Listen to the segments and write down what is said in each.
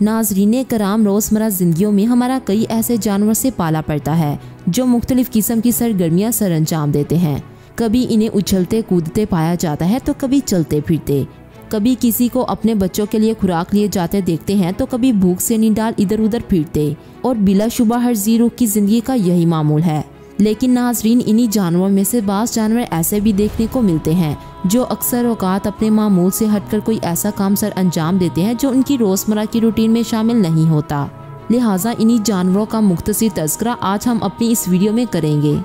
नाज़रीन कराम, रोज़मर्रा ज़िंदगियों में हमारा कई ऐसे जानवर से पाला पड़ता है जो मुख्तलिफ किस्म की सरगर्मियाँ सर अंजाम देते हैं। कभी इन्हें उछलते कूदते पाया जाता है तो कभी चलते फिरते, कभी किसी को अपने बच्चों के लिए खुराक लिए जाते देखते हैं तो कभी भूख से निडाल इधर उधर फिरते। और बिलाशुबा हर जी रूह की ज़िंदगी का यही मामूल है। लेकिन नाज़रीन, इन्हीं जानवरों में से बाज़ जानवर ऐसे भी देखने को मिलते हैं जो अक्सर औकात अपने मामूल से हटकर कोई ऐसा काम सर अंजाम देते हैं जो उनकी रोज़मर्रा की रूटीन में शामिल नहीं होता। लिहाजा इन्हीं जानवरों का मुख्तसर तज़किरा आज हम अपनी इस वीडियो में करेंगे।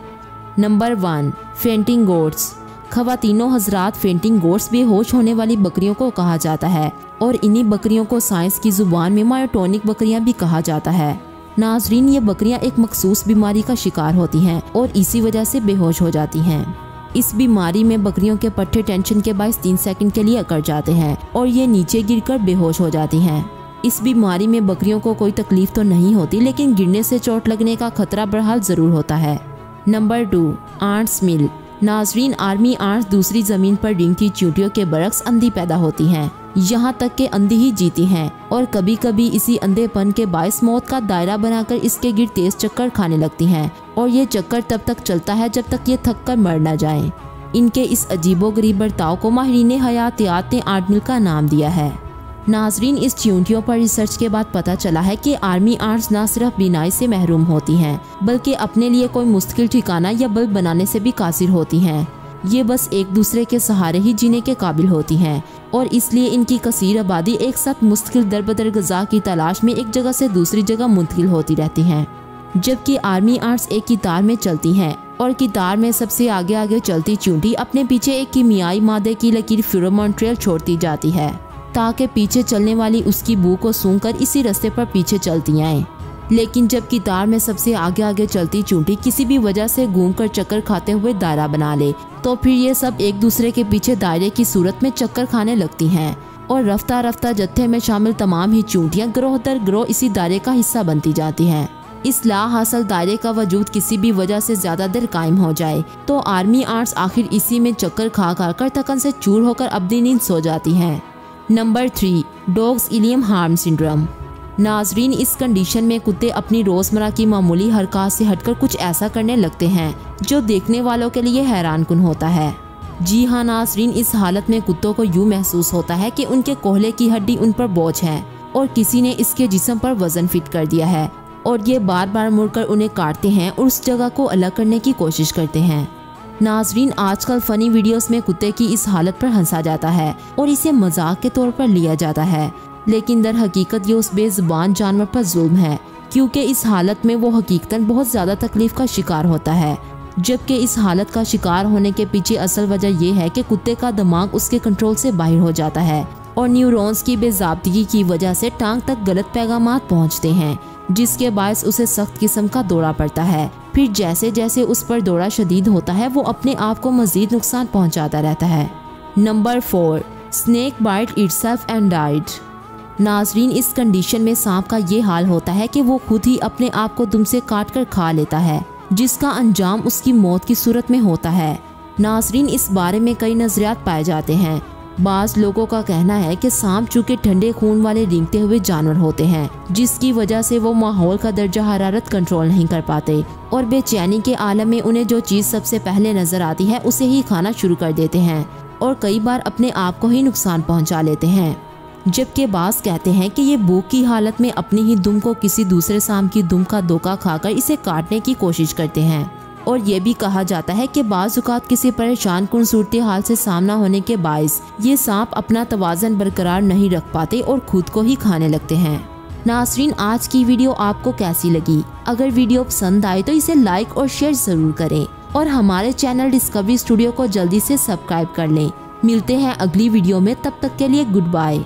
Number 1, fainting goats. ख़वातीनो हज़रात, फेंटिंग गोट्स बेहोश होने वाली बकरियों को कहा जाता है और इन्हीं बकरियों को साइंस की ज़ुबान में मायोटोनिक बकरियां भी कहा जाता है। नाज़रीन, ये बकरियां एक मखसूस बीमारी का शिकार होती हैं और इसी वजह से बेहोश हो जाती हैं। इस बीमारी में बकरियों के पट्टे टेंशन के बायस 3 सेकंड के लिए अकड़ जाते हैं और ये नीचे गिरकर बेहोश हो जाती हैं। इस बीमारी में बकरियों को कोई तकलीफ तो नहीं होती, लेकिन गिरने से चोट लगने का खतरा बहरहाल ज़रूर होता है। नंबर 2, आंट्स मिल। नाज़रीन, आर्मी आंट्स दूसरी ज़मीन पर डिंगती चींटियों के बरक्स अंधी पैदा होती हैं। यहाँ तक के अंधी ही जीती हैं और कभी कभी इसी अंधेपन के बायस मौत का दायरा बनाकर इसके गिर्द तेज चक्कर खाने लगती हैं और ये चक्कर तब तक चलता है जब तक ये थक कर मर न जाएं। इनके इस अजीबोगरीब बर्ताव को माहिरीन हयातियात ने आर्ट मिल का नाम दिया है। नाज़रीन, इस चींटियों पर रिसर्च के बाद पता चला है कि आर्मी आंट्स न सिर्फ बीनाई से महरूम होती हैं बल्कि अपने लिए कोई मुश्किल ठिकाना या बल बनाने से भी कासिर होती हैं। ये बस एक दूसरे के सहारे ही जीने के काबिल होती हैं और इसलिए इनकी कसीर आबादी एक साथ मुश्किल दरबदर ग़िज़ा की तलाश में एक जगह से दूसरी जगह मुंतकिल होती रहती हैं। जबकि आर्मी आंट्स एक कितार में चलती हैं और कितार में सबसे आगे आगे चलती चींटी अपने पीछे एक कीमियाई मादे की लकीर फेरोमोन ट्रेल छोड़ती जाती है ताकि पीछे चलने वाली उसकी बू को सूंघकर इसी रास्ते पर पीछे चलती आएं। लेकिन जब कितार में सबसे आगे आगे चलती चींटी किसी भी वजह से घूमकर चक्कर खाते हुए दायरा बना ले तो फिर ये सब एक दूसरे के पीछे दायरे की सूरत में चक्कर खाने लगती हैं और रफ्ता रफ्ता जत्थे में शामिल तमाम ही चींटियां ग्रोह दर ग्रोह इसी दायरे का हिस्सा बनती जाती हैं। इस ला हासिल दायरे का वजूद किसी भी वजह से ज्यादा देर कायम हो जाए तो आर्मी आंट्स आखिर इसी में चक्कर खा कर थकन से चूर होकर अपनी नींद सो जाती हैं। Number 3, dogs ileum harm syndrome. नाज़रीन, इस कंडीशन में कुत्ते अपनी रोज़मर्रा की मामूली हरकत से हटकर कुछ ऐसा करने लगते हैं जो देखने वालों के लिए हैरानकुन होता है। जी हाँ नाज़रीन, इस हालत में कुत्तों को यूँ महसूस होता है कि उनके कोहले की हड्डी उन पर बोझ है और किसी ने इसके जिस्म पर वजन फिट कर दिया है और ये बार बार मुड़कर उन्हें काटते हैं और उस जगह को अलग करने की कोशिश करते हैं। नाज़रीन, आजकल फ़नी वीडियोस में कुत्ते की इस हालत पर हंसा जाता है और इसे मजाक के तौर पर लिया जाता है, लेकिन दर हकीकत ये उस बेज़ुबान जानवर पर जुल्म है क्योंकि इस हालत में वो हकीकतन बहुत ज़्यादा तकलीफ का शिकार होता है। जबकि इस हालत का शिकार होने के पीछे असल वजह ये है कि कुत्ते का दिमाग उसके कंट्रोल से बाहर हो जाता है और न्यूरॉन्स की बेज़ाब्तगी की वजह से टांग तक गलत पैगामात पहुँचते हैं जिसके बायस उसे सख्त किस्म का दौरा पड़ता है। फिर जैसे जैसे उस पर दौरा शदीद होता है वो अपने आप को मजीद नुकसान पहुँचाता रहता है। Number 4, snake bite itself and died. नाज़रीन, इस कंडीशन में सांप का ये हाल होता है कि वो खुद ही अपने आप को दुम से काट कर खा लेता है जिसका अंजाम उसकी मौत की सूरत में होता है। नाज़रीन, इस बारे में कई नज़रियात पाए जाते हैं। बाज़ लोगों का कहना है कि सांप चूँकि ठंडे खून वाले रेंगते हुए जानवर होते हैं जिसकी वजह से वो माहौल का दर्जा हरारत कंट्रोल नहीं कर पाते और बेचैनी के आलम में उन्हें जो चीज़ सबसे पहले नज़र आती है उसे ही खाना शुरू कर देते हैं और कई बार अपने आप को ही नुकसान पहुँचा लेते हैं। जबकि बाज़ कहते हैं कि ये भूख की हालत में अपनी ही दुम को किसी दूसरे सांप की दुम का धोखा खाकर इसे काटने की कोशिश करते हैं। और ये भी कहा जाता है कि बाज़ औक़ात किसी परेशान कुन सूरत हाल से सामना होने के बायस ये सांप अपना तवाज़न बरकरार नहीं रख पाते और खुद को ही खाने लगते हैं। नाज़रीन, आज की वीडियो आपको कैसी लगी? अगर वीडियो पसंद आए तो इसे लाइक और शेयर ज़रूर करें और हमारे चैनल डिस्कवरी स्टूडियो को जल्दी से सब्सक्राइब कर लें। मिलते हैं अगली वीडियो में, तब तक के लिए गुड बाय।